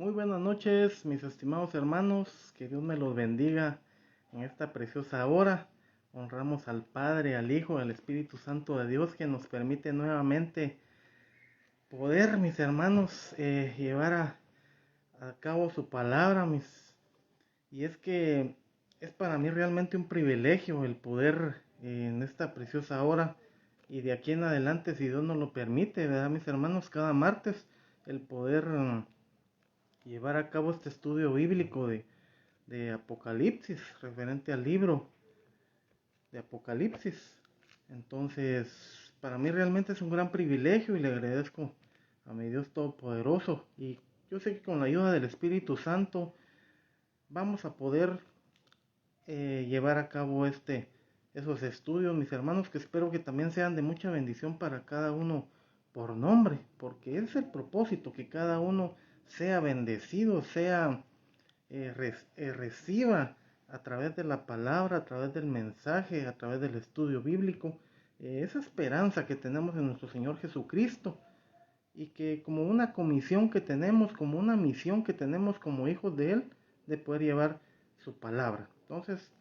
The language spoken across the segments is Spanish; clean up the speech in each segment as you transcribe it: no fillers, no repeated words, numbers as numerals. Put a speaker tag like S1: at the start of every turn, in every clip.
S1: Muy buenas noches, mis estimados hermanos, que Dios me los bendiga en esta preciosa hora. Honramos al Padre, al Hijo, al Espíritu Santo de Dios que nos permite nuevamente poder, mis hermanos, llevar a cabo su palabra, y es que es para mí realmente un privilegio el poder en esta preciosa hora y de aquí en adelante, si Dios nos lo permite, ¿verdad, mis hermanos? Cada martes el poder llevar a cabo este estudio bíblico de Apocalipsis, referente al libro de Apocalipsis. Entonces, para mí realmente es un gran privilegio y le agradezco a mi Dios Todopoderoso. Y yo sé que con la ayuda del Espíritu Santo vamos a poder llevar a cabo esos estudios, mis hermanos, que espero que también sean de mucha bendición para cada uno por nombre, porque es el propósito, que cada uno sea bendecido, reciba a través de la palabra, a través del mensaje, a través del estudio bíblico, esa esperanza que tenemos en nuestro Señor Jesucristo, y que como una comisión que tenemos, como una misión que tenemos como hijos de Él, de poder llevar su palabra. Entonces,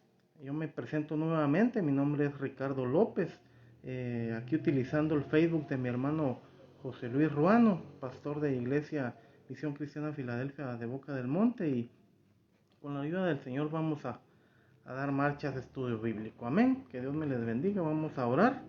S1: yo me presento nuevamente, mi nombre es Ricardo López, aquí utilizando el Facebook de mi hermano José Luis Ruano, pastor de Iglesia Misión Cristiana Filadelfia de Boca del Monte, y con la ayuda del Señor vamos a dar marchas de estudio bíblico. Amén. Que Dios me les bendiga. Vamos a orar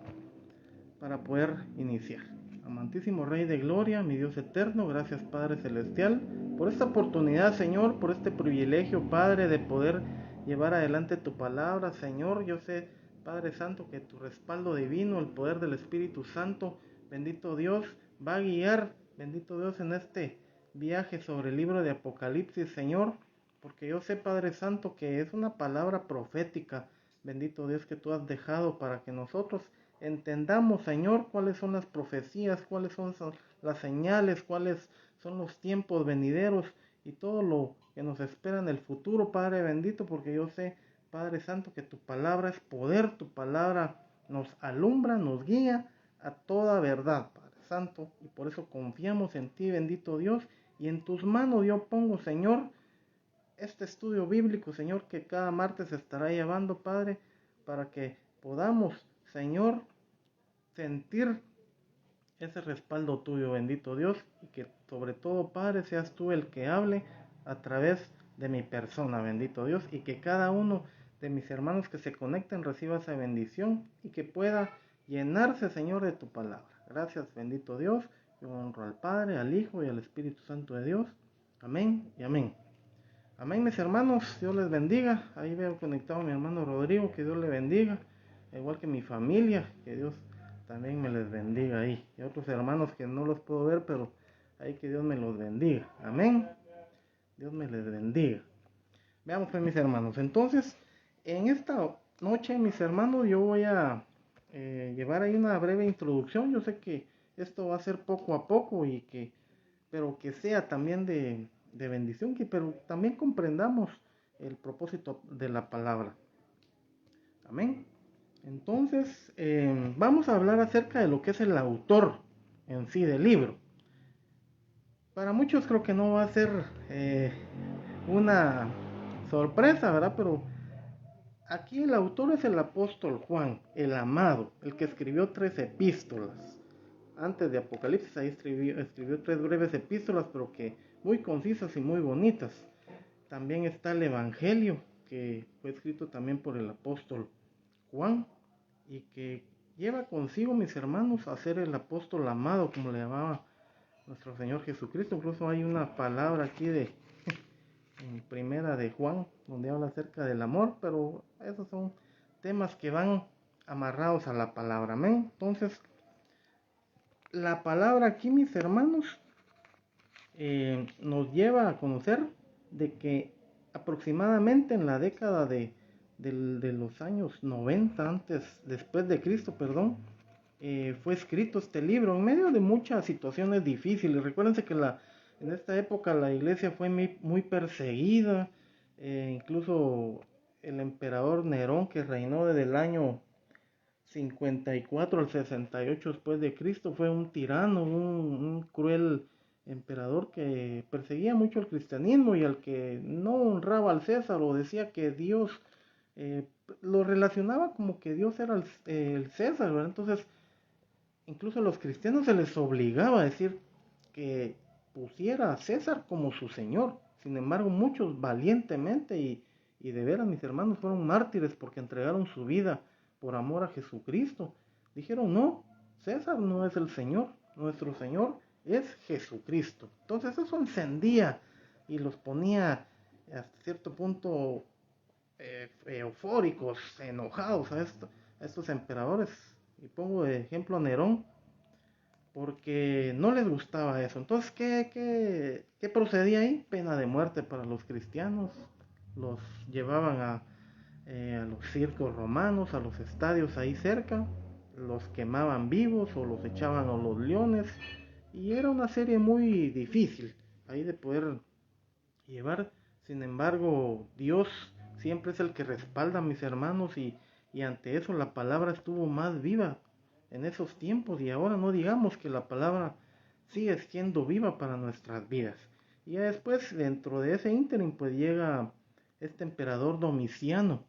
S1: para poder iniciar. Amantísimo Rey de Gloria, mi Dios eterno, gracias Padre Celestial por esta oportunidad, Señor, por este privilegio, Padre, de poder llevar adelante tu palabra, Señor. Yo sé, Padre Santo, que tu respaldo divino, el poder del Espíritu Santo, bendito Dios, va a guiar, bendito Dios, en este viaje sobre el libro de Apocalipsis, Señor, porque yo sé, Padre Santo, que es una palabra profética, bendito Dios, que tú has dejado para que nosotros entendamos, Señor, cuáles son las profecías, cuáles son las señales, cuáles son los tiempos venideros y todo lo que nos espera en el futuro, Padre bendito, porque yo sé, Padre Santo, que tu palabra es poder, tu palabra nos alumbra, nos guía a toda verdad, Padre Santo, y por eso confiamos en ti, bendito Dios, y en tus manos yo pongo, Señor, este estudio bíblico, Señor, que cada martes se estará llevando, Padre, para que podamos, Señor, sentir ese respaldo tuyo, bendito Dios, y que sobre todo, Padre, seas tú el que hable a través de mi persona, bendito Dios, y que cada uno de mis hermanos que se conecten reciba esa bendición y que pueda llenarse, Señor, de tu palabra. Gracias, bendito Dios. Yo honro al Padre, al Hijo y al Espíritu Santo de Dios. Amén y amén. Amén, mis hermanos, Dios les bendiga. Ahí veo conectado a mi hermano Rodrigo, que Dios le bendiga. Igual que mi familia, que Dios también me les bendiga ahí. Y otros hermanos que no los puedo ver, pero ahí que Dios me los bendiga. Amén. Dios me les bendiga. Veamos pues, mis hermanos. Entonces, en esta noche, mis hermanos, yo voy a llevar ahí una breve introducción. Yo sé que esto va a ser poco a poco pero que sea también de bendición, pero también comprendamos el propósito de la palabra. Amén. Entonces, vamos a hablar acerca de lo que es el autor en sí del libro. Para muchos creo que no va a ser una sorpresa, ¿verdad? Pero aquí el autor es el apóstol Juan, el amado, el que escribió 3 epístolas. Antes de Apocalipsis, ahí escribió 3 breves epístolas, pero que muy concisas y muy bonitas. También está el Evangelio, que fue escrito también por el apóstol Juan, y que lleva consigo, mis hermanos, a ser el apóstol amado, como le llamaba nuestro Señor Jesucristo. Incluso hay una palabra aquí en primera de Juan, donde habla acerca del amor, pero esos son temas que van amarrados a la palabra. Amén. Entonces, la palabra aquí, mis hermanos, nos lleva a conocer de que aproximadamente en la década de los años 90, después de Cristo, perdón, fue escrito este libro en medio de muchas situaciones difíciles. Recuérdense que en esta época la iglesia fue muy perseguida, incluso el emperador Nerón, que reinó desde el año 54 al 68 después de Cristo, fue un tirano, un cruel emperador que perseguía mucho el cristianismo y al que no honraba al César o decía que Dios eh, lo relacionaba como que Dios era el César, ¿verdad? Entonces, incluso a los cristianos se les obligaba a decir que pusiera a César como su señor. Sin embargo, muchos valientemente y de veras mis hermanos fueron mártires porque entregaron su vida por amor a Jesucristo. Dijeron, no, César no es el Señor, nuestro Señor es Jesucristo. Entonces eso encendía y los ponía hasta cierto punto eufóricos, enojados a estos emperadores. Y pongo de ejemplo a Nerón, porque no les gustaba eso. Entonces, ¿qué procedía ahí? Pena de muerte para los cristianos. Los llevaban a los circos romanos, a los estadios ahí cerca, los quemaban vivos o los echaban a los leones. Y era una serie muy difícil ahí de poder llevar. Sin embargo, Dios siempre es el que respalda a mis hermanos y ante eso la palabra estuvo más viva en esos tiempos y ahora no digamos que la palabra sigue siendo viva para nuestras vidas. Y ya después, dentro de ese ínterin, pues llega este emperador Domiciano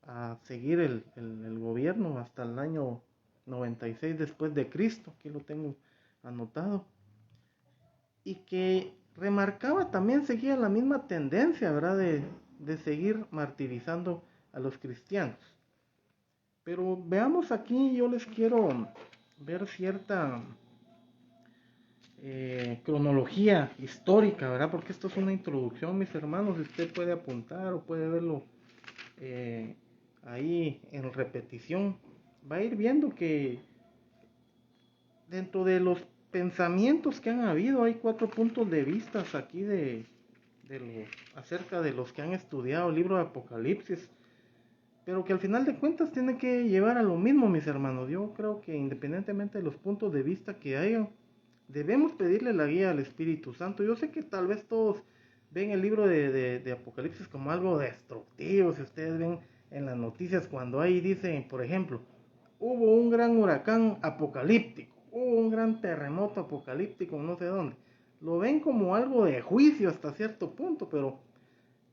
S1: a seguir el gobierno hasta el año 96 después de Cristo, aquí lo tengo anotado, y que remarcaba también, seguía la misma tendencia, ¿verdad?, de seguir martirizando a los cristianos. Pero veamos aquí, yo les quiero ver cierta cronología histórica, ¿verdad? Porque esto es una introducción, mis hermanos, usted puede apuntar o puede verlo eh, ahí en repetición. Va a ir viendo que dentro de los pensamientos que han habido hay 4 puntos de vista aquí acerca de los que han estudiado el libro de Apocalipsis, pero que al final de cuentas tiene que llevar a lo mismo, mis hermanos. Yo creo que independientemente de los puntos de vista que haya, debemos pedirle la guía al Espíritu Santo. Yo sé que tal vez todos ven el libro de Apocalipsis como algo destructivo. Si ustedes ven en las noticias cuando ahí dicen, por ejemplo, hubo un gran huracán apocalíptico, hubo un gran terremoto apocalíptico, no sé dónde. Lo ven como algo de juicio hasta cierto punto, pero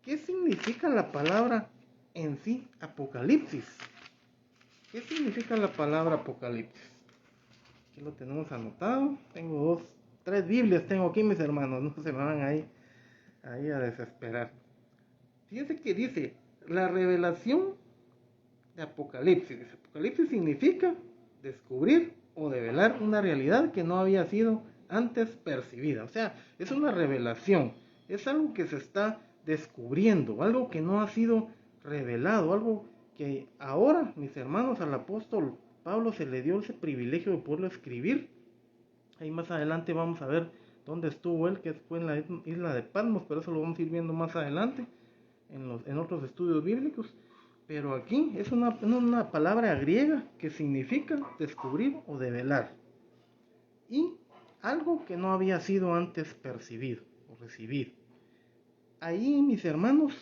S1: ¿qué significa la palabra en sí, apocalipsis? ¿Qué significa la palabra apocalipsis? Aquí lo tenemos anotado. Tengo 3 Biblias tengo aquí, mis hermanos. No se me van ahí a desesperar. Fíjense que dice, la revelación de Apocalipsis. Apocalipsis significa descubrir o develar una realidad que no había sido antes percibida. O sea, es una revelación. Es algo que se está descubriendo, algo que no ha sido revelado, algo que ahora, mis hermanos, al apóstol Pablo se le dio ese privilegio de poderlo escribir. Ahí más adelante vamos a ver dónde estuvo él, que fue en la isla de Patmos, pero eso lo vamos a ir viendo más adelante en otros estudios bíblicos. Pero aquí es una palabra griega que significa descubrir o develar. Y algo que no había sido antes percibido o recibido. Ahí, mis hermanos,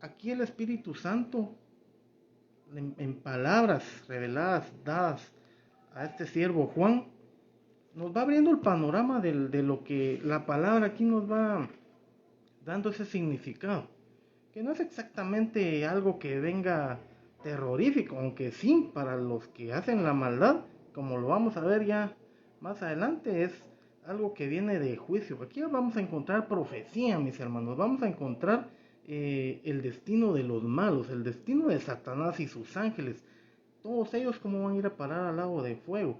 S1: aquí el Espíritu Santo, en palabras reveladas, dadas a este siervo Juan, nos va abriendo el panorama de lo que la palabra aquí nos va dando ese significado, que no es exactamente algo que venga terrorífico, aunque sí, para los que hacen la maldad, como lo vamos a ver ya más adelante, es algo que viene de juicio. Aquí vamos a encontrar profecía, mis hermanos, vamos a encontrar el destino de los malos, el destino de Satanás y sus ángeles, todos ellos cómo van a ir a parar al lago de fuego.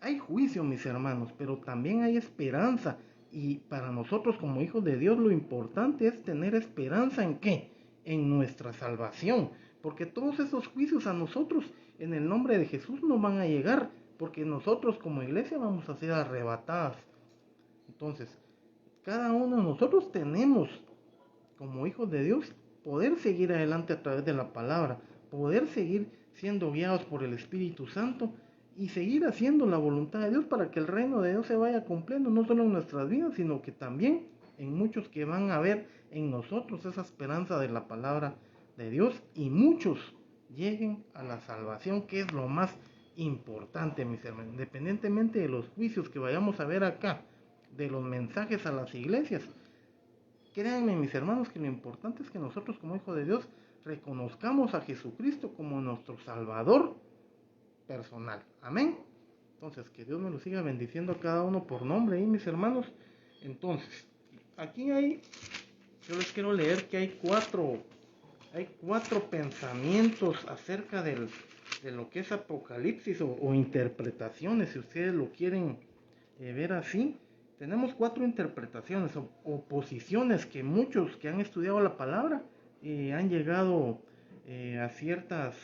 S1: Hay juicio, mis hermanos, pero también hay esperanza. Y para nosotros como hijos de Dios lo importante es tener esperanza en qué? En nuestra salvación. Porque todos esos juicios a nosotros en el nombre de Jesús no van a llegar. Porque nosotros como iglesia vamos a ser arrebatadas. Entonces, cada uno de nosotros tenemos como hijos de Dios poder seguir adelante a través de la palabra. Poder seguir siendo guiados por el Espíritu Santo y seguir haciendo la voluntad de Dios para que el reino de Dios se vaya cumpliendo, no solo en nuestras vidas, sino que también en muchos que van a ver en nosotros esa esperanza de la palabra de Dios y muchos lleguen a la salvación, que es lo más importante, mis hermanos. Independientemente de los juicios que vayamos a ver acá, de los mensajes a las iglesias. Créanme, mis hermanos, que lo importante es que nosotros como hijos de Dios reconozcamos a Jesucristo como nuestro Salvador personal. Amén. Entonces, que Dios me lo siga bendiciendo a cada uno por nombre, mis hermanos. Entonces, aquí yo les quiero leer que hay cuatro pensamientos acerca de lo que es Apocalipsis o interpretaciones, si ustedes lo quieren ver así. Tenemos cuatro interpretaciones o posiciones que muchos que han estudiado la palabra han llegado a ciertas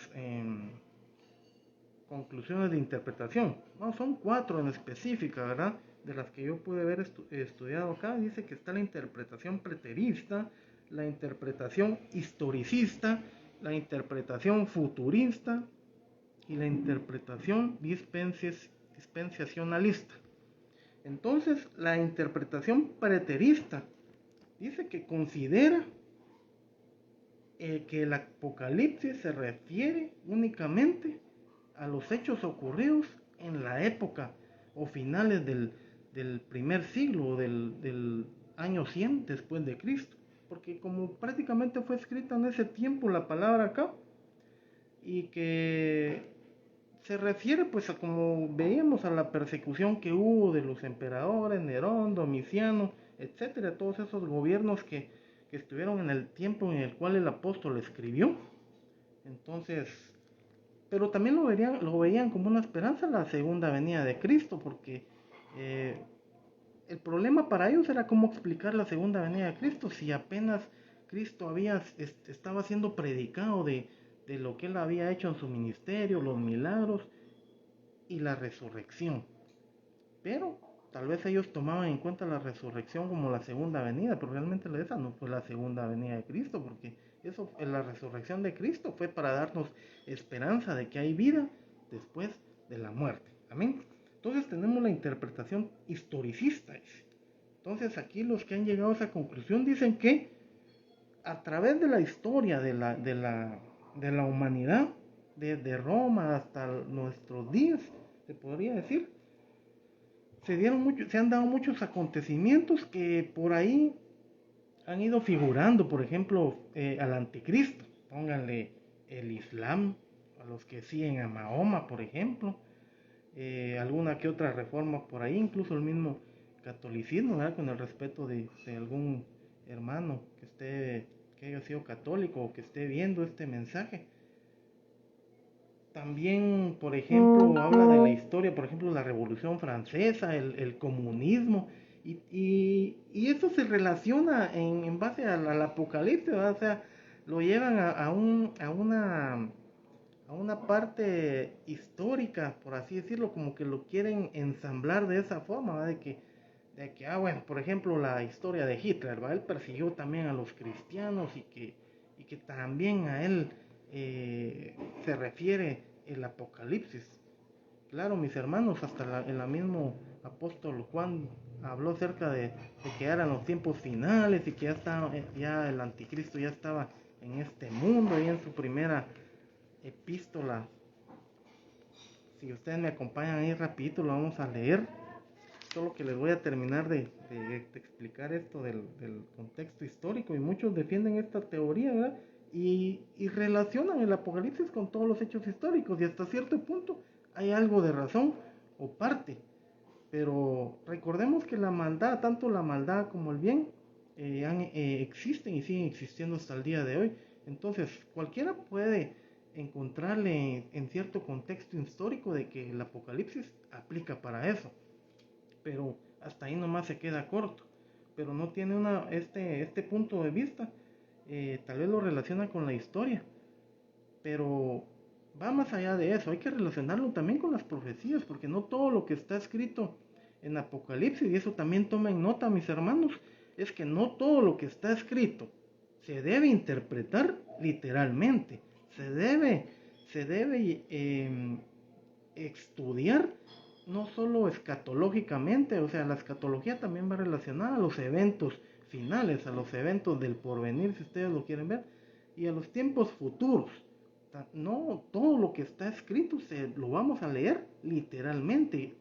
S1: conclusiones de interpretación. No, son cuatro en específica, ¿verdad? De las que yo pude haber estudiado acá. Dice que está la interpretación preterista, la interpretación historicista, la interpretación futurista y la interpretación dispensacionalista. Entonces, la interpretación preterista dice que considera que el Apocalipsis se refiere únicamente a los hechos ocurridos en la época o finales del primer siglo o del año 100 después de Cristo, porque como prácticamente fue escrita en ese tiempo la palabra acá, y que se refiere pues a, como veíamos, a la persecución que hubo de los emperadores, Nerón, Domiciano, etcétera, todos esos gobiernos que estuvieron en el tiempo en el cual el apóstol escribió. Entonces, pero también lo veían como una esperanza la segunda venida de Cristo, porque el problema para ellos era cómo explicar la segunda venida de Cristo si apenas Cristo estaba siendo predicado de lo que él había hecho en su ministerio, los milagros y la resurrección. Pero tal vez ellos tomaban en cuenta la resurrección como la segunda venida, pero realmente esa no fue la segunda venida de Cristo, porque la resurrección de Cristo fue para darnos esperanza de que hay vida después de la muerte. Amén. Entonces tenemos la interpretación historicista. Entonces aquí los que han llegado a esa conclusión dicen que a través de la historia de la humanidad, desde Roma hasta nuestros días, se podría decir, se han dado muchos acontecimientos que por ahí han ido figurando. Por ejemplo, al anticristo, pónganle el Islam, a los que siguen a Mahoma, por ejemplo, alguna que otra reforma por ahí, incluso el mismo catolicismo, ¿verdad? Con el respeto de algún hermano que haya sido católico o que esté viendo este mensaje. También, por ejemplo, habla de la historia, por ejemplo, la Revolución Francesa, el comunismo, y eso se relaciona en base al Apocalipsis, ¿verdad? O sea, lo llevan a una parte histórica, por así decirlo, como que lo quieren ensamblar de esa forma, ¿verdad? Bueno, por ejemplo, la historia de Hitler, ¿verdad? Él persiguió también a los cristianos y que también a él se refiere el Apocalipsis. Claro, mis hermanos, hasta el mismo apóstol Juan habló acerca de que eran los tiempos finales y que ya el anticristo ya estaba en este mundo, y en su primera epístola. Si ustedes me acompañan ahí rapidito, lo vamos a leer. Solo que les voy a terminar de explicar esto del contexto histórico, y muchos defienden esta teoría, ¿verdad? Y relacionan el Apocalipsis con todos los hechos históricos, y hasta cierto punto hay algo de razón o parte. Pero recordemos que la maldad, tanto la maldad como el bien, existen y siguen existiendo hasta el día de hoy. Entonces, cualquiera puede encontrarle en cierto contexto histórico de que el Apocalipsis aplica para eso, pero hasta ahí nomás se queda corto, pero no tiene este punto de vista. Tal vez lo relaciona con la historia, pero va más allá de eso. Hay que relacionarlo también con las profecías, porque no todo lo que está escrito en Apocalipsis, y eso también tomen nota, mis hermanos, es que no todo lo que está escrito se debe interpretar literalmente. Se debe estudiar no solo escatológicamente. O sea, la escatología también va relacionada a los eventos finales, a los eventos del porvenir, si ustedes lo quieren ver, y a los tiempos futuros. No todo lo que está escrito lo vamos a leer literalmente.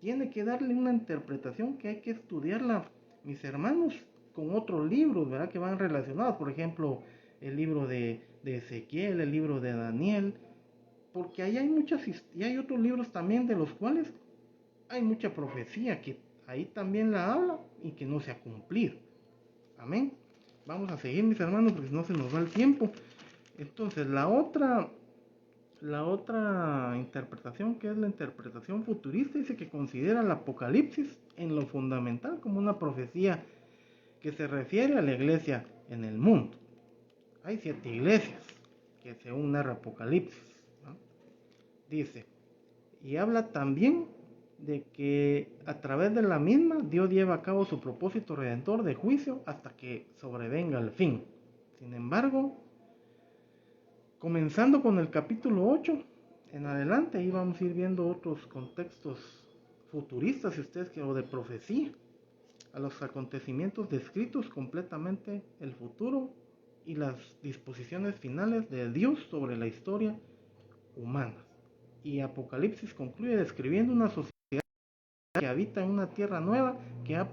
S1: tiene que darle una interpretación que hay que estudiarla, mis hermanos, con otros libros, ¿verdad? Que van relacionados, por ejemplo, el libro de Ezequiel, el libro de Daniel, porque ahí hay y hay otros libros también de los cuales hay mucha profecía que ahí también la habla y que no se ha cumplido. Amén. Vamos a seguir, mis hermanos, porque no se nos va el tiempo. Entonces, la otra interpretación, que es la interpretación futurista, dice que considera el Apocalipsis en lo fundamental como una profecía que se refiere a la iglesia en el mundo. Hay 7 iglesias que según narra Apocalipsis, ¿no? Dice, y habla también de que a través de la misma Dios lleva a cabo su propósito redentor de juicio hasta que sobrevenga el fin. Sin embargo, comenzando con el capítulo 8 en adelante, ahí vamos a ir viendo otros contextos futuristas, si ustedes quieren, o de profecía, a los acontecimientos descritos completamente el futuro y las disposiciones finales de Dios sobre la historia humana. Y Apocalipsis concluye describiendo una sociedad que habita en una tierra nueva que ha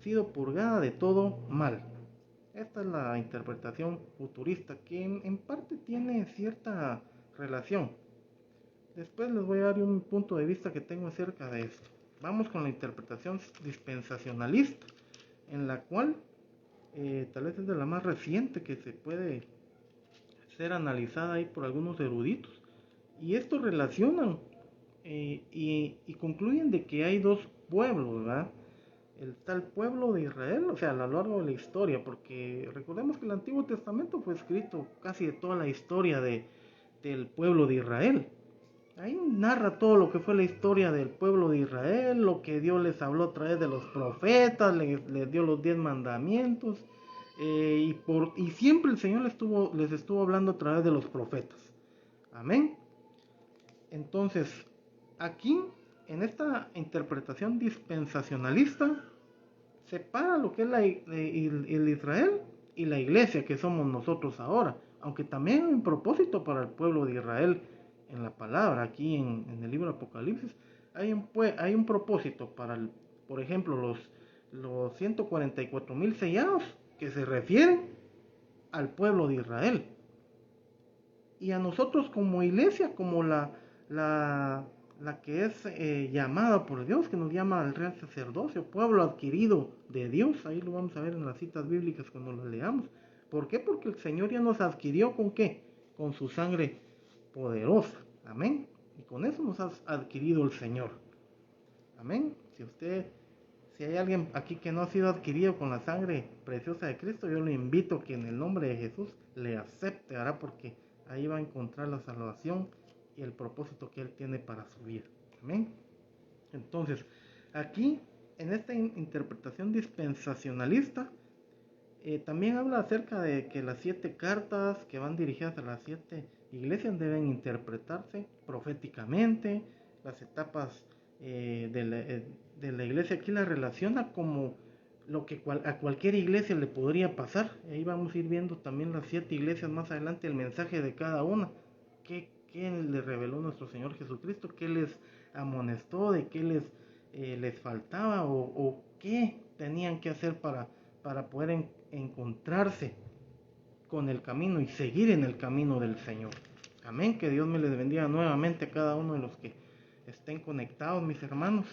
S1: sido purgada de todo mal. Esta es la interpretación futurista que en parte tiene cierta relación. Después les voy a dar un punto de vista que tengo acerca de esto. Vamos con la interpretación dispensacionalista, en la cual tal vez es de la más reciente que se puede ser analizada ahí por algunos eruditos. Y estos relacionan y concluyen de que hay dos pueblos, ¿verdad? El tal pueblo de Israel, o sea, a lo largo de la historia, porque recordemos que el Antiguo Testamento fue escrito casi de toda la historia del pueblo de Israel. Ahí narra todo lo que fue la historia del pueblo de Israel, lo que Dios les habló a través de los profetas, les dio los 10 mandamientos, y siempre el Señor les estuvo hablando a través de los profetas. Amén. Entonces, aquí, en esta interpretación dispensacionalista, separa lo que es el Israel y la iglesia que somos nosotros ahora, aunque también hay un propósito para el pueblo de Israel en la palabra, aquí en el libro de Apocalipsis, hay un propósito para, por ejemplo, los 144,000 sellados que se refieren al pueblo de Israel. Y a nosotros como iglesia, como la que es llamada por Dios, que nos llama al real sacerdocio, pueblo adquirido de Dios, ahí lo vamos a ver en las citas bíblicas cuando las leamos. ¿Por qué? Porque el Señor ya nos adquirió ¿con qué? Con su sangre poderosa, amén. Y con eso nos ha adquirido el Señor, amén. Si hay alguien aquí que no ha sido adquirido con la sangre preciosa de Cristo, yo le invito a que en el nombre de Jesús le acepte, ¿verdad? Porque ahí va a encontrar la salvación y el propósito que Él tiene para su vida. Amén. Entonces, aquí, en esta interpretación dispensacionalista, también habla acerca de que las 7 cartas que van dirigidas a las 7 iglesias deben interpretarse proféticamente. Las etapas de la iglesia aquí la relaciona como lo que a cualquier iglesia le podría pasar. Ahí vamos a ir viendo también las 7 iglesias más adelante, el mensaje de cada una. ¿Qué les reveló nuestro Señor Jesucristo? ¿Qué les amonestó? ¿De qué les faltaba? ¿O qué tenían que hacer para poder encontrarse con el camino y seguir en el camino del Señor? Amén. Que Dios me les bendiga nuevamente a cada uno de los que estén conectados, mis hermanos.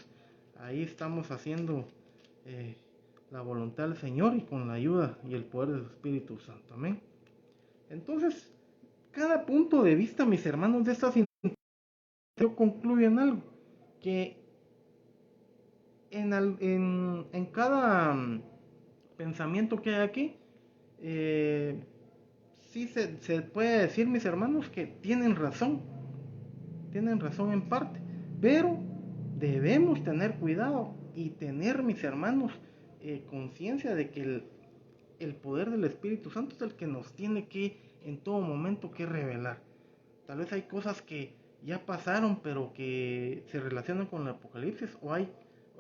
S1: Ahí estamos haciendo la voluntad del Señor y con la ayuda y el poder del Espíritu Santo. Amén. Entonces, cada punto de vista, mis hermanos, de estas yo concluyo en algo, que en cada pensamiento que hay aquí, sí se puede decir, mis hermanos, que tienen razón en parte, pero debemos tener cuidado y tener, mis hermanos, conciencia de que el poder del Espíritu Santo es el que nos tiene que en todo momento que revelar. Tal vez hay cosas que ya pasaron pero que se relacionan con el Apocalipsis, o hay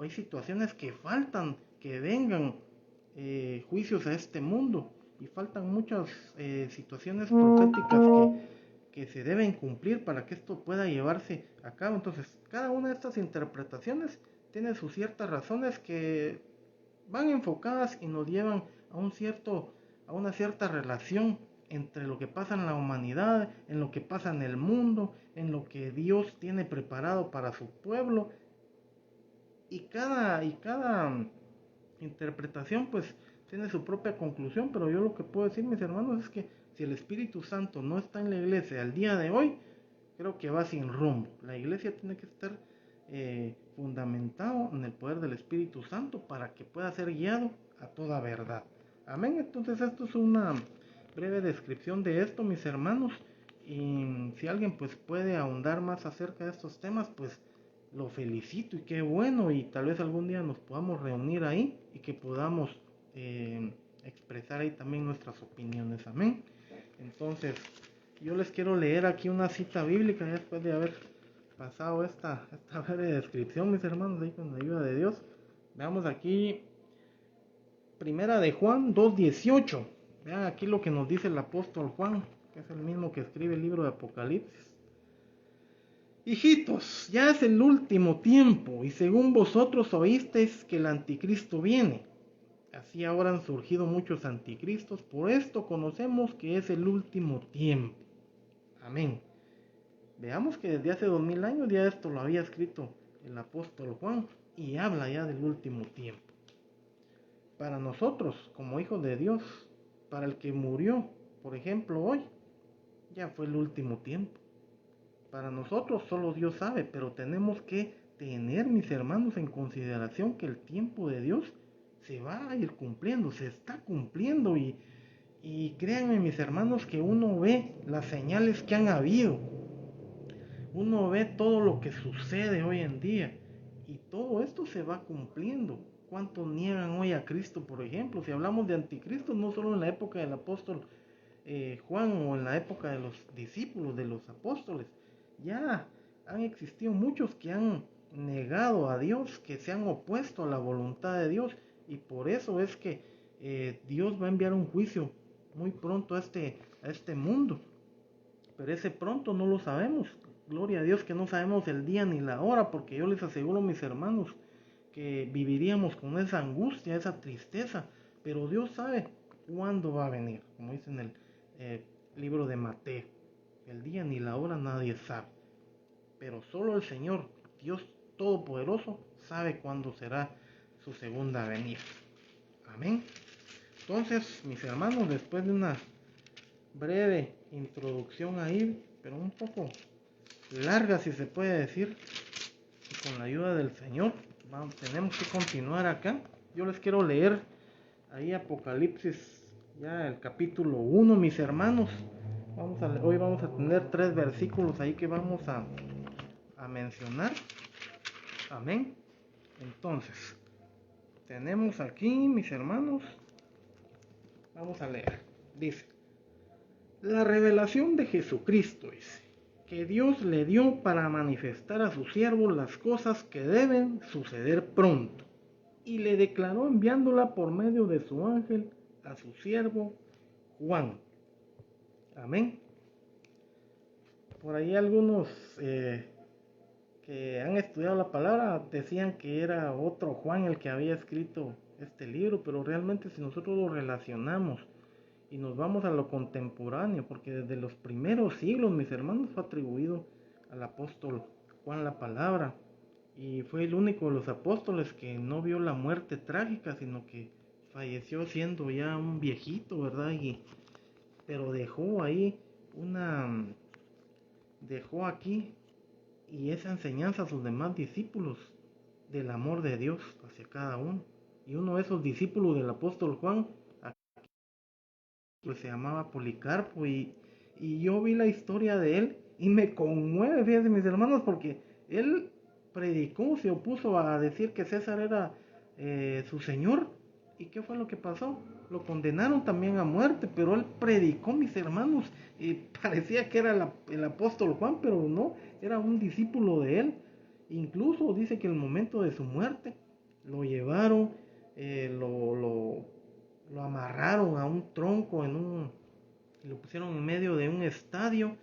S1: situaciones que faltan que vengan juicios a este mundo, y faltan muchas situaciones proféticas que se deben cumplir para que esto pueda llevarse a cabo. Entonces, cada una de estas interpretaciones tiene sus ciertas razones que van enfocadas y nos llevan a una cierta relación entre lo que pasa en la humanidad, en lo que pasa en el mundo, en lo que Dios tiene preparado para su pueblo. Y cada interpretación pues tiene su propia conclusión, pero yo lo que puedo decir, mis hermanos, es que si el Espíritu Santo no está en la iglesia al día de hoy, creo que va sin rumbo. La iglesia tiene que estar fundamentado en el poder del Espíritu Santo para que pueda ser guiado a toda verdad. Amén. Entonces esto es una breve descripción de esto, mis hermanos. Y si alguien pues puede ahondar más acerca de estos temas, pues lo felicito y qué bueno. Y tal vez algún día nos podamos reunir ahí y que podamos expresar ahí también nuestras opiniones. Amén. Entonces, yo les quiero leer aquí una cita bíblica después de haber pasado esta breve descripción, mis hermanos, ahí con la ayuda de Dios. Veamos aquí, primera de Juan 2:18. Vean aquí lo que nos dice el apóstol Juan, que es el mismo que escribe el libro de Apocalipsis. Hijitos, ya es el último tiempo, y según vosotros oísteis que el anticristo viene. Así ahora han surgido muchos anticristos, por esto conocemos que es el último tiempo. Amén. Veamos que desde hace 2000 años ya esto lo había escrito el apóstol Juan y habla ya del último tiempo. Para nosotros, como hijos de Dios, para el que murió, por ejemplo, hoy, ya fue el último tiempo. Para nosotros solo Dios sabe, pero tenemos que tener, mis hermanos, en consideración que el tiempo de Dios se va a ir cumpliendo, se está cumpliendo y créanme, mis hermanos, que uno ve las señales que han habido. Uno ve todo lo que sucede hoy en día y todo esto se va cumpliendo. ¿Cuántos niegan hoy a Cristo, por ejemplo? Si hablamos de anticristo, no solo en la época del apóstol Juan o en la época de los discípulos, de los apóstoles, ya han existido muchos que han negado a Dios, que se han opuesto a la voluntad de Dios y por eso es que Dios va a enviar un juicio muy pronto a este mundo. Pero ese pronto no lo sabemos. Gloria a Dios que no sabemos el día ni la hora, porque yo les aseguro, mis hermanos, que viviríamos con esa angustia, esa tristeza. Pero Dios sabe cuándo va a venir, como dice en el libro de Mateo. El día ni la hora nadie sabe. Pero solo el Señor, Dios Todopoderoso, sabe cuándo será su segunda venida. Amén. Entonces, mis hermanos, después de una breve introducción ahí, pero un poco larga si se puede decir, y con la ayuda del Señor tenemos que continuar acá. Yo les quiero leer ahí Apocalipsis, ya el capítulo 1, mis hermanos. Hoy vamos a tener 3 versículos ahí que vamos a mencionar. Amén. Entonces, tenemos aquí, mis hermanos, vamos a leer. Dice: la revelación de Jesucristo es que Dios le dio para manifestar a sus siervos las cosas que deben suceder pronto, y le declaró enviándola por medio de su ángel a su siervo Juan. Amén. Por ahí algunos que han estudiado la palabra decían que era otro Juan el que había escrito este libro, pero realmente si nosotros lo relacionamos y nos vamos a lo contemporáneo, porque desde los primeros siglos, mis hermanos, fue atribuido al apóstol Juan la palabra, y fue el único de los apóstoles que no vio la muerte trágica, sino que falleció siendo ya un viejito, ¿verdad? Pero dejó aquí y esa enseñanza a sus demás discípulos del amor de Dios hacia cada uno. Y uno de esos discípulos del apóstol Juan pues se llamaba Policarpo y yo vi la historia de él y me conmueve, fíjense, mis hermanos, porque él predicó, se opuso a decir que César era su señor. ¿Y qué fue lo que pasó? Lo condenaron también a muerte, pero él predicó, mis hermanos, y parecía que era el apóstol Juan, pero no, era un discípulo de él. Incluso dice que el momento de su muerte lo llevaron, eh, lo, lo, lo amarraron a un tronco lo pusieron en medio de un estadio,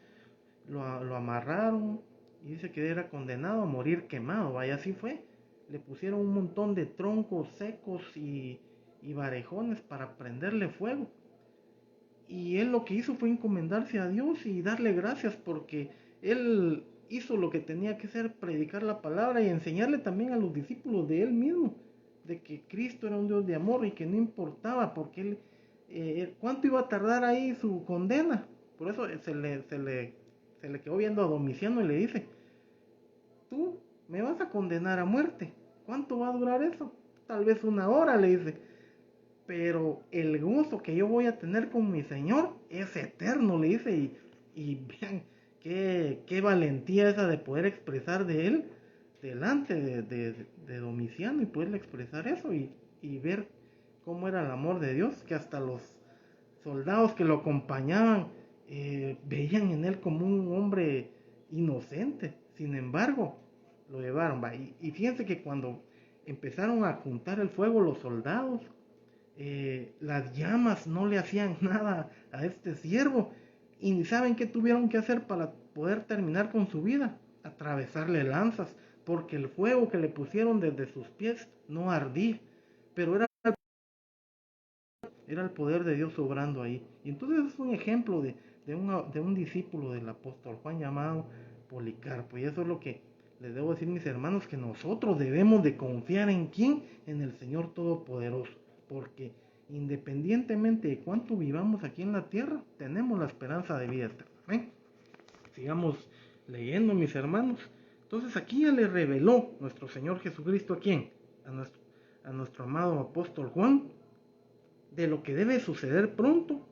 S1: lo amarraron y dice que era condenado a morir quemado. Vaya, así fue. le pusieron un montón de troncos secos y varejones para prenderle fuego. Y él lo que hizo fue encomendarse a Dios y darle gracias porque él hizo lo que tenía que hacer, predicar la palabra y enseñarle también a los discípulos de él mismo, de que Cristo era un Dios de amor y que no importaba porque él, cuánto iba a tardar ahí su condena. Por eso se le quedó viendo a Domiciano y le dice, tú me vas a condenar a muerte, ¿cuánto va a durar eso? Tal vez 1 hora, le dice, pero el gozo que yo voy a tener con mi Señor es eterno, le dice, y vean qué valentía esa de poder expresar de él delante de Domiciano y poderle expresar eso y ver cómo era el amor de Dios, que hasta los soldados que lo acompañaban veían en él como un hombre inocente. Sin embargo, lo llevaron. Y fíjense que cuando empezaron a juntar el fuego los soldados, las llamas no le hacían nada a este siervo. Y ¿saben qué tuvieron que hacer para poder terminar con su vida? Atravesarle lanzas, porque el fuego que le pusieron desde sus pies no ardía, pero era el poder de Dios obrando ahí. Y entonces es un ejemplo de un discípulo del apóstol Juan llamado Policarpo. Y eso es lo que les debo decir, mis hermanos, que nosotros debemos de confiar en quién, en el Señor Todopoderoso. Porque independientemente de cuánto vivamos aquí en la tierra, tenemos la esperanza de vida eterna. ¿Eh? Sigamos leyendo, mis hermanos. Entonces aquí ya le reveló nuestro Señor Jesucristo a quién, a nuestro amado apóstol Juan, de lo que debe suceder pronto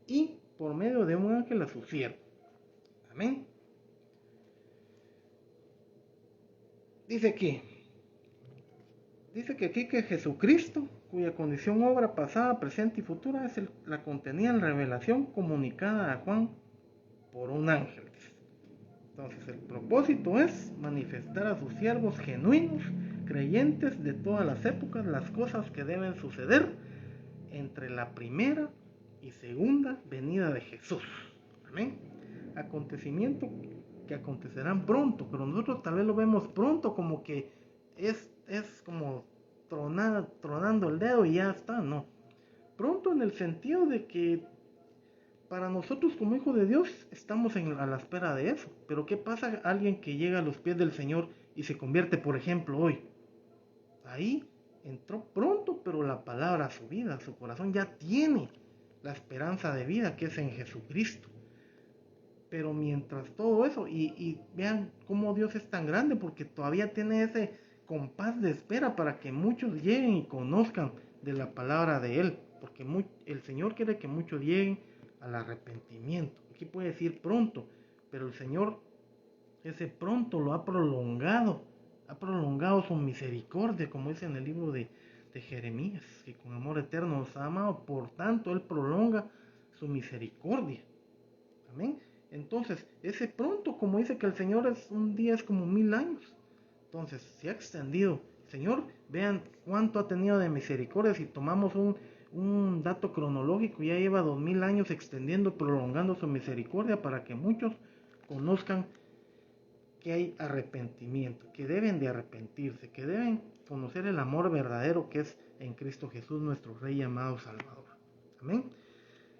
S1: y por medio de un ángel a su siervo. Amén. Dice aquí que Jesucristo, cuya condición, obra pasada, presente y futura la contenía en revelación comunicada a Juan por un ángel. Entonces el propósito es manifestar a sus siervos genuinos, creyentes de todas las épocas, las cosas que deben suceder entre la primera y segunda venida de Jesús. Amén. Acontecimiento que acontecerán pronto, pero nosotros tal vez lo vemos pronto como que es como tronando el dedo y ya está. No. Pronto en el sentido de que para nosotros como hijos de Dios estamos a la espera de eso. Pero ¿qué pasa a alguien que llega a los pies del Señor y se convierte, por ejemplo, hoy? Ahí entró pronto, pero la palabra a su vida, a su corazón ya tiene la esperanza de vida que es en Jesucristo. Pero mientras todo eso, y vean cómo Dios es tan grande, porque todavía tiene ese compás de espera para que muchos lleguen y conozcan de la palabra de Él, porque el Señor quiere que muchos lleguen al arrepentimiento. Aquí puede decir pronto, pero el Señor ese pronto lo ha prolongado su misericordia, como dice en el libro de Jeremías, que con amor eterno nos ha amado, por tanto Él prolonga su misericordia. Amén. Entonces, ese pronto, como dice que el Señor es un día, es como 1000 años. Entonces, se ha extendido. Señor, vean cuánto ha tenido de misericordia. Si tomamos un dato cronológico, ya lleva 2000 años extendiendo, prolongando su misericordia para que muchos conozcan que hay arrepentimiento, que deben de arrepentirse, que deben conocer el amor verdadero que es en Cristo Jesús, nuestro Rey y amado Salvador. Amén.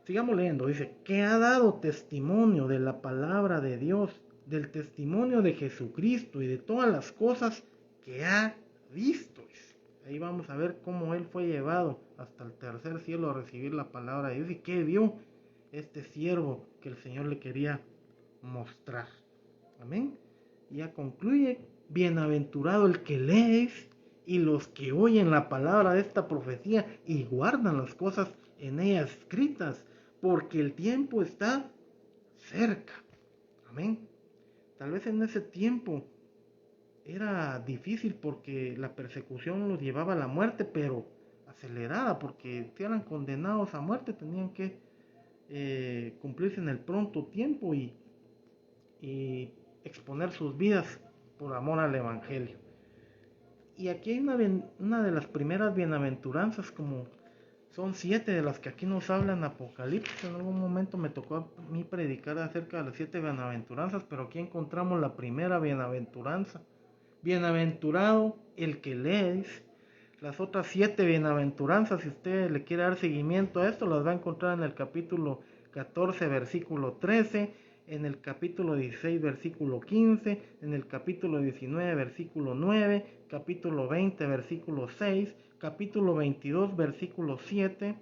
S1: Sigamos leyendo, dice, que ha dado testimonio de la palabra de Dios, del testimonio de Jesucristo y de todas las cosas que ha visto. Ahí vamos a ver cómo Él fue llevado hasta el tercer cielo a recibir la palabra de Dios y qué vio este siervo que el Señor le quería mostrar. Amén. Y ya concluye, bienaventurado el que lees y los que oyen la palabra de esta profecía y guardan las cosas en ella escritas, porque el tiempo está cerca. Amén. Tal vez en ese tiempo era difícil porque la persecución los llevaba a la muerte, pero acelerada, porque si eran condenados a muerte tenían que cumplirse en el pronto tiempo y exponer sus vidas por amor al Evangelio. Y aquí hay una de las primeras bienaventuranzas, como son 7 de las que aquí nos hablan Apocalipsis. En algún momento me tocó a mí predicar acerca de las 7 bienaventuranzas, pero aquí encontramos la primera bienaventuranza. Bienaventurado el que lee. Las otras 7 bienaventuranzas, si usted le quiere dar seguimiento a esto, las va a encontrar en el capítulo 14, versículo 13, en el capítulo 16, versículo 15, en el capítulo 19, versículo 9, capítulo 20, versículo 6, capítulo 22, versículo 7,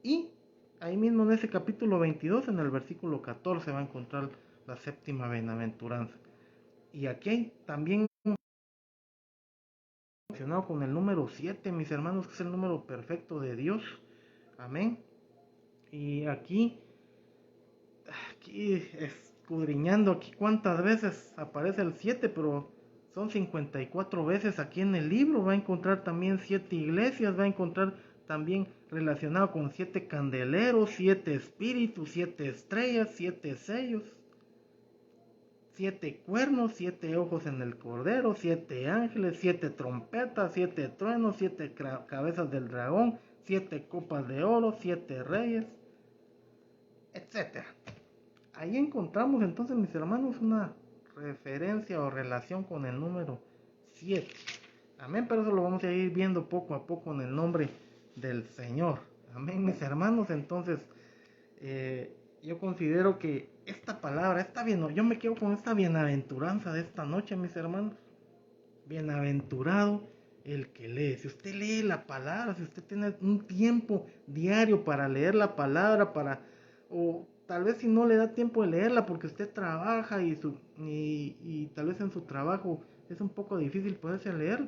S1: y ahí mismo en ese capítulo 22, en el versículo 14, va a encontrar la séptima bienaventuranza. Y aquí también relacionado con el número 7, mis hermanos, que es el número perfecto de Dios. Amén. Y aquí escudriñando aquí cuántas veces aparece el 7, pero son 54 veces aquí en el libro. Va a encontrar también 7 iglesias, va a encontrar también relacionado con 7 candeleros, 7 espíritus, 7 estrellas, 7 sellos, 7 cuernos, 7 ojos en el cordero, 7 ángeles, 7 trompetas, 7 truenos, 7 cabezas del dragón, 7 copas de oro, 7 reyes, etcétera. Ahí encontramos entonces, mis hermanos, una referencia o relación con el número 7. Amén, pero eso lo vamos a ir viendo poco a poco en el nombre del Señor. Amén, mis hermanos. Entonces, yo considero que esta palabra, yo me quedo con esta bienaventuranza de esta noche, mis hermanos. Bienaventurado el que lee. Si usted lee la palabra, si usted tiene un tiempo diario para leer la palabra, o tal vez si no le da tiempo de leerla porque usted trabaja y tal vez en su trabajo es un poco difícil poderse leer,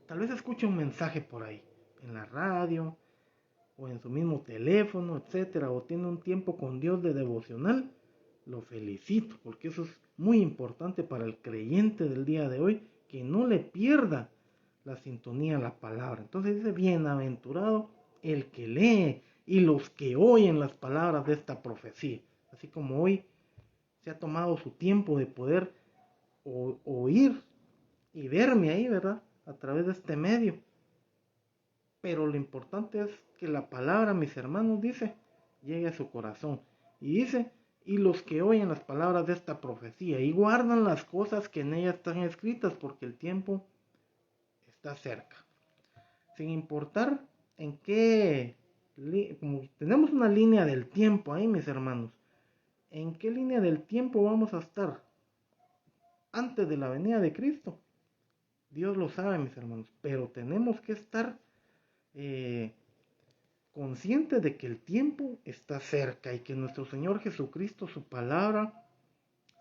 S1: tal vez escuche un mensaje por ahí, en la radio, o en su mismo teléfono, etcétera, o tiene un tiempo con Dios de devocional, lo felicito, porque eso es muy importante para el creyente del día de hoy, que no le pierda la sintonía a la palabra. Entonces dice, bienaventurado el que lee y los que oyen las palabras de esta profecía. Así como hoy se ha tomado su tiempo de poder oír y verme ahí, ¿verdad? A través de este medio. Pero lo importante es que la palabra, mis hermanos, dice, llegue a su corazón. Y dice, y los que oyen las palabras de esta profecía y guardan las cosas que en ella están escritas, porque el tiempo está cerca. Sin importar en qué, como tenemos una línea del tiempo ahí, mis hermanos, en qué línea del tiempo vamos a estar antes de la venida de Cristo. Dios lo sabe, mis hermanos, pero tenemos que estar conscientes de que el tiempo está cerca y que nuestro Señor Jesucristo, su palabra,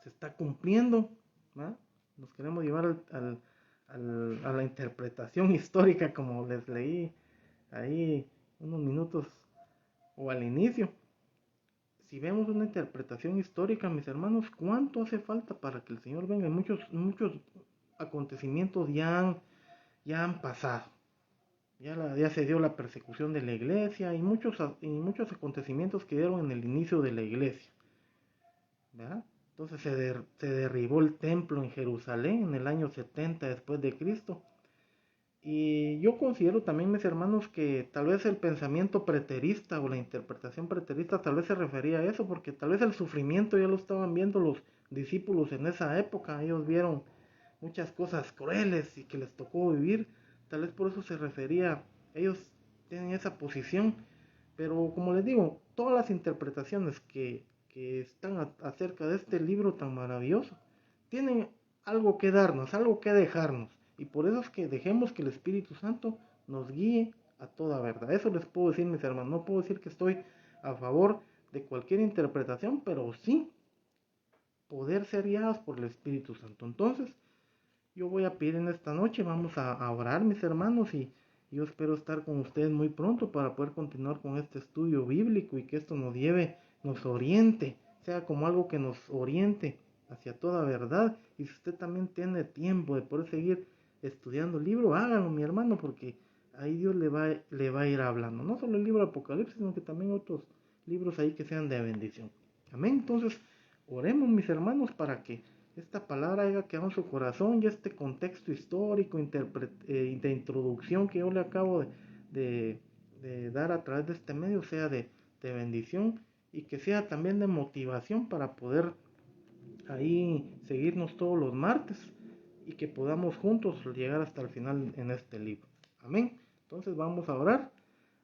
S1: se está cumpliendo. ¿Va? Nos queremos llevar a la interpretación histórica, como les leí ahí unos minutos o al inicio. Si vemos una interpretación histórica, mis hermanos, ¿cuánto hace falta para que el Señor venga? Muchos acontecimientos ya han pasado. Ya se dio la persecución de la iglesia y muchos acontecimientos que dieron en el inicio de la iglesia. ¿Verdad? Entonces se derribó el templo en Jerusalén en el año 70 después de Cristo. Y yo considero también, mis hermanos, que tal vez el pensamiento preterista o la interpretación preterista tal vez se refería a eso, porque tal vez el sufrimiento ya lo estaban viendo los discípulos en esa época. Ellos vieron muchas cosas crueles y que les tocó vivir. Tal vez por eso se refería, ellos tienen esa posición. Pero como les digo, todas las interpretaciones que están acerca de este libro tan maravilloso tienen algo que darnos, algo que dejarnos. Y por eso es que dejemos que el Espíritu Santo nos guíe a toda verdad. Eso les puedo decir, mis hermanos. No puedo decir que estoy a favor de cualquier interpretación, pero sí poder ser guiados por el Espíritu Santo. Entonces, yo voy a pedir en esta noche, vamos a orar, mis hermanos, y yo espero estar con ustedes muy pronto para poder continuar con este estudio bíblico y que esto nos lleve, nos oriente, sea como algo que nos oriente hacia toda verdad. Y si usted también tiene tiempo de poder seguir estudiando el libro, háganlo, mi hermano, porque ahí Dios le va a ir hablando. No solo el libro de Apocalipsis, sino que también otros libros ahí que sean de bendición. Amén. Entonces, oremos, mis hermanos, para que esta palabra haya quedado en su corazón y este contexto histórico de introducción que yo le acabo de dar a través de este medio sea de bendición y que sea también de motivación para poder ahí seguirnos todos los martes y que podamos juntos llegar hasta el final en este libro. Amén. Entonces vamos a orar.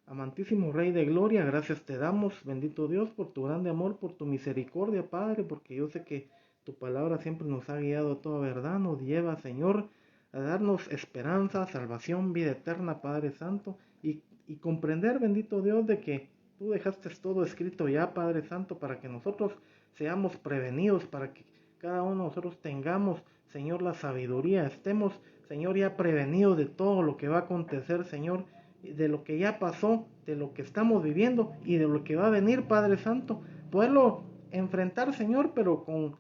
S1: Amantísimo Rey de Gloria, gracias te damos, bendito Dios, por tu grande amor, por tu misericordia, Padre, porque yo sé que tu palabra siempre nos ha guiado a toda verdad, nos lleva, Señor, a darnos esperanza, salvación, vida eterna, Padre Santo, y comprender, bendito Dios, de que tú dejaste todo escrito ya, Padre Santo, para que nosotros seamos prevenidos, para que cada uno de nosotros tengamos, Señor, la sabiduría, estemos, Señor, ya prevenidos de todo lo que va a acontecer, Señor, de lo que ya pasó, de lo que estamos viviendo y de lo que va a venir, Padre Santo, poderlo enfrentar, Señor, pero con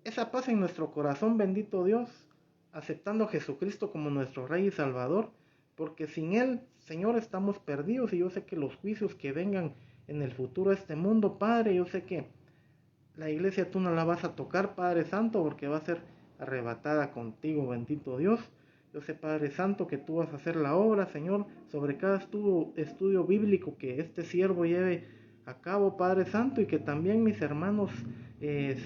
S1: esa paz en nuestro corazón, bendito Dios, aceptando a Jesucristo como nuestro Rey y Salvador, porque sin Él, Señor, estamos perdidos, y yo sé que los juicios que vengan en el futuro a este mundo, Padre, yo sé que la iglesia tú no la vas a tocar, Padre Santo, porque va a ser arrebatada contigo, bendito Dios. Yo sé, Padre Santo, que tú vas a hacer la obra, Señor, sobre cada estudio bíblico que este siervo lleve a cabo, Padre Santo, y que también mis hermanos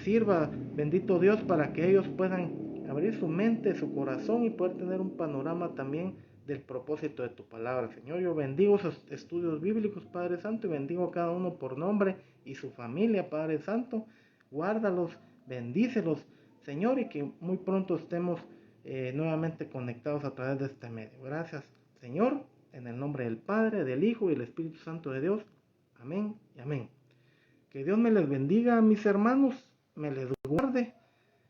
S1: sirva, bendito Dios, para que ellos puedan abrir su mente, su corazón y poder tener un panorama también del propósito de tu palabra, Señor. Yo bendigo esos estudios bíblicos, Padre Santo, y bendigo a cada uno por nombre y su familia, Padre Santo. Guárdalos, bendícelos, Señor, y que muy pronto estemos nuevamente conectados a través de este medio. Gracias, Señor, en el nombre del Padre, del Hijo y del Espíritu Santo de Dios. Amén y amén. Que Dios me les bendiga, mis hermanos, me les guarde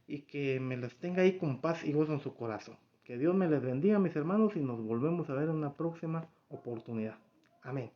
S1: y que me les tenga ahí con paz y gozo en su corazón. Que Dios me les bendiga, mis hermanos, y nos volvemos a ver en una próxima oportunidad. Amén.